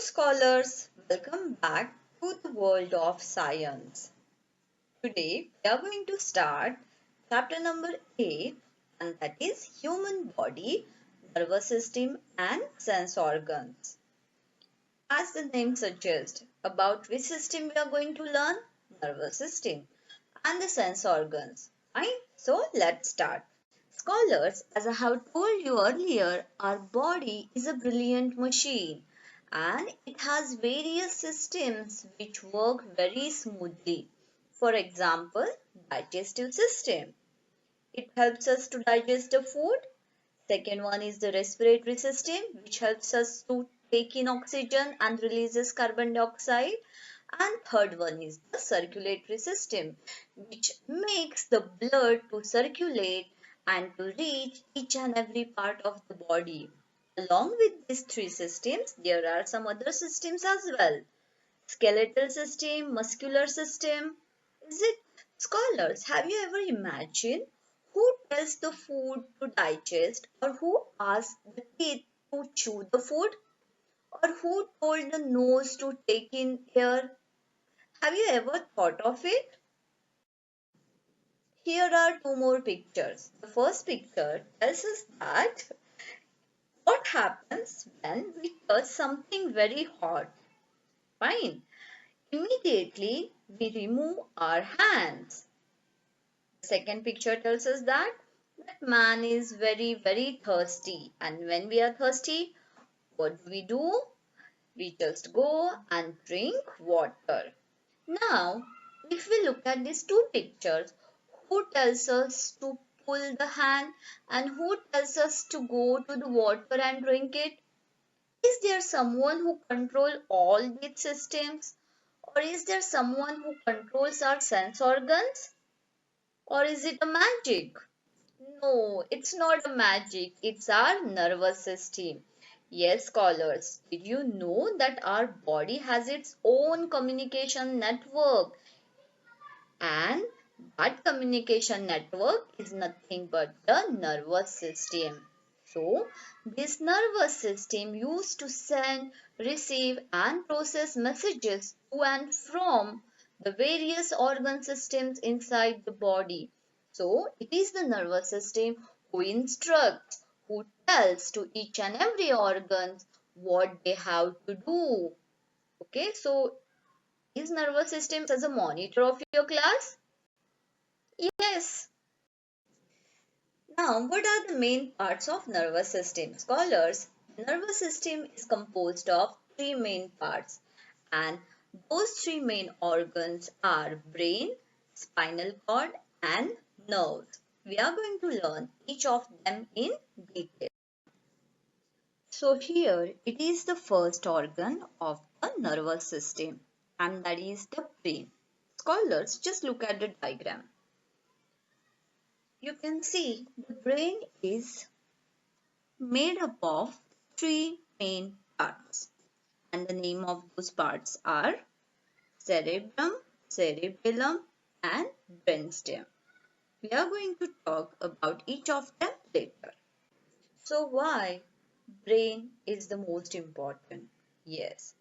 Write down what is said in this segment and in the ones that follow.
Scholars, welcome back to the world of science. Today we are going to start chapter number 8, and that is human body, nervous system and sense organs. As the name suggests, about which system we are going to learn? Nervous system and the sense organs. Fine, so let's start. Scholars, as I have told you earlier, our body is a brilliant machine and it has various systems which work very smoothly. For example, digestive system. It helps us to digest the food. Second one is the respiratory system, which helps us to take in oxygen and releases carbon dioxide. And third one is the circulatory system, which makes the blood to circulate and to reach each and every part of the body. Along with these three systems, there are some other systems as well. Skeletal system, muscular system. Is it scholars? Have you ever imagined who tells the food to digest, or who asks the teeth to chew the food, or who told the nose to take in air? Have you ever thought of it? Here are two more pictures. The first picture tells us that what happens when we touch something very hot. Fine. Immediately we remove our hands. The second picture tells us that man is very thirsty, and when we are thirsty, what do? We just go and drink water. Now, if we look at these two pictures, who tells us to pull the hand and who tells us to go to the water and drink it? Is there someone who controls all these systems? Or is there someone who controls our sense organs? Or is it a magic? No, it's not a magic. It's our nervous system. Yes, scholars, did you know that our body has its own communication network? And that communication network is nothing but the nervous system. So, this nervous system used to send, receive and process messages to and from the various organ systems inside the body. So, it is the nervous system who instructs, who tells to each and every organ what they have to do. Okay, so is nervous system as a monitor of your class? Yes. Now, what are the main parts of nervous system? Scholars, nervous system is composed of three main parts, and those three main organs are brain, spinal cord and nerves. We are going to learn each of them in detail. So here it is the first organ of the nervous system, and that is the brain. Scholars, just look at the diagram. You can see the brain is made up of three main parts, and the name of those parts are cerebrum, cerebellum and brainstem. We are going to talk about each of them later. So why brain is the most important? Yes,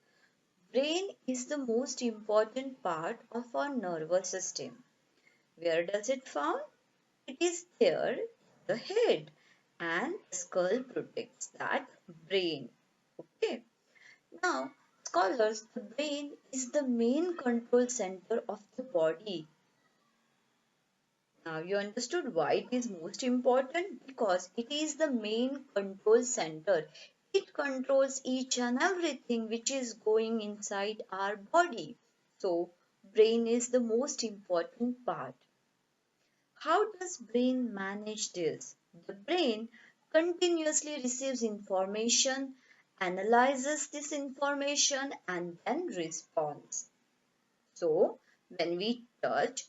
brain is the most important part of our nervous system. Where does it found? It is there, the head, and the skull protects that brain. Okay. Now, scholars, the brain is the main control center of the body. Now, you understood why it is most important? Because it is the main control center. It controls each and everything which is going inside our body. So, brain is the most important part. How does brain manage this? The brain continuously receives information, analyzes this information and then responds. So, when we touch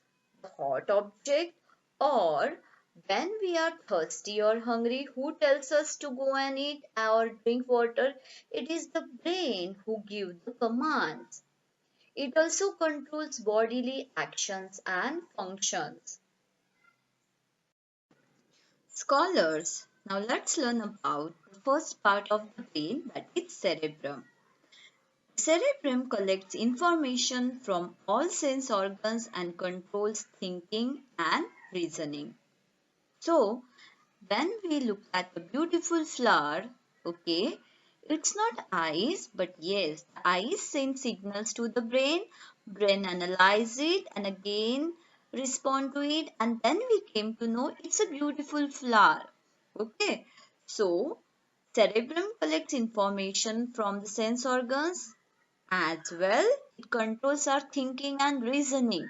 a hot object or when we are thirsty or hungry, who tells us to go and eat or drink water? It is the brain who gives the commands. It also controls bodily actions and functions. Scholars, now let's learn about the first part of the brain, that is cerebrum. Cerebrum collects information from all sense organs and controls thinking and reasoning. So, when we look at the beautiful flower, okay, it's not eyes, but yes, the eyes send signals to the brain analyze it and again respond to it, and then we came to know it's a beautiful flower. Okay, so cerebrum collects information from the sense organs as well. It controls our thinking and reasoning.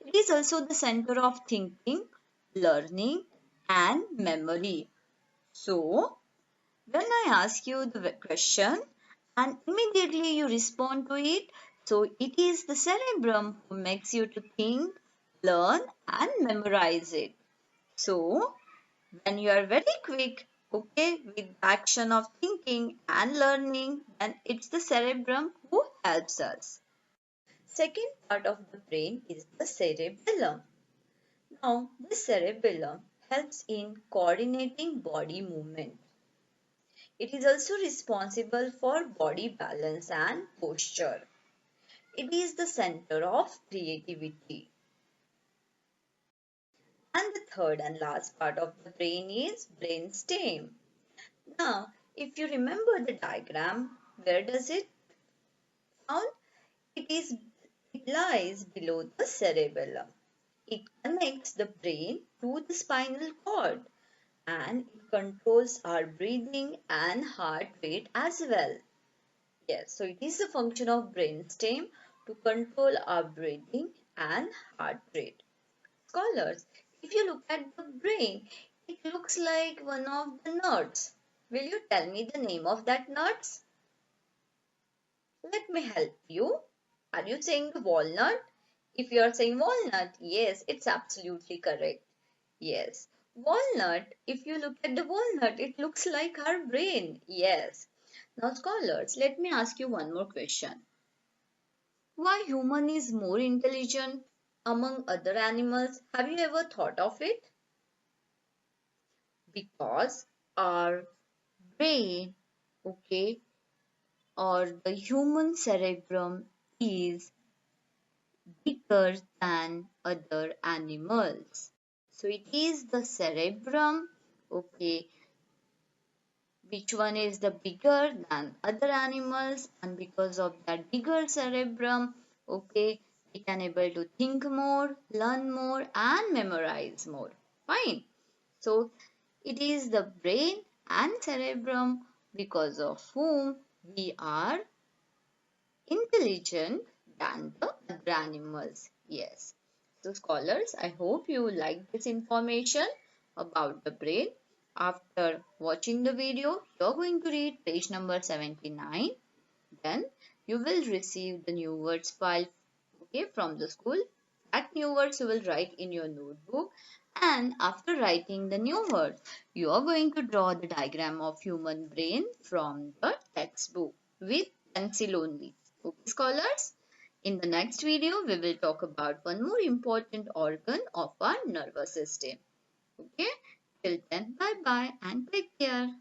It is also the center of thinking, learning, and memory. So, when I ask you the question and immediately you respond to it, so it is the cerebrum who makes you to think, learn, and memorize it. So, when you are very quick, okay, with the action of thinking and learning, then it's the cerebrum who helps us. Second part of the brain is the cerebellum. Now, the cerebellum helps in coordinating body movement. It is also responsible for body balance and posture. It is the center of creativity. And the third and last part of the brain is brainstem. Now, if you remember the diagram, where does it found? It is it lies below the cerebellum. It connects the brain to the spinal cord and it controls our breathing and heart rate as well. Yes, so it is a function of brainstem to control our breathing and heart rate. Scholars, if you look at the brain, it looks like one of the nuts. Will you tell me the name of that nuts? Let me help you. Are you saying the walnut? If you are saying walnut, yes, it's absolutely correct. Yes. Walnut, if you look at the walnut, it looks like our brain. Yes. Now, scholars, let me ask you one more question. Why human is more intelligent among other animals? Have you ever thought of it? Because our brain, okay, or the human cerebrum is bigger than other animals. So it is the cerebrum, okay, which one is the bigger than other animals, and because of that bigger cerebrum, okay, we can able to think more, learn more, and memorize more. Fine. So it is the brain and cerebrum because of whom we are intelligent than the other animals. Yes. So scholars, I hope you like this information about the brain. After watching the video, you're going to read page number 79. Then you will receive the new words file, okay, from the school. That new words you will write in your notebook. And after writing the new words, you are going to draw the diagram of human brain from the textbook with pencil only. Okay, scholars? In the next video, we will talk about one more important organ of our nervous system. Okay? Till then, bye bye and take care.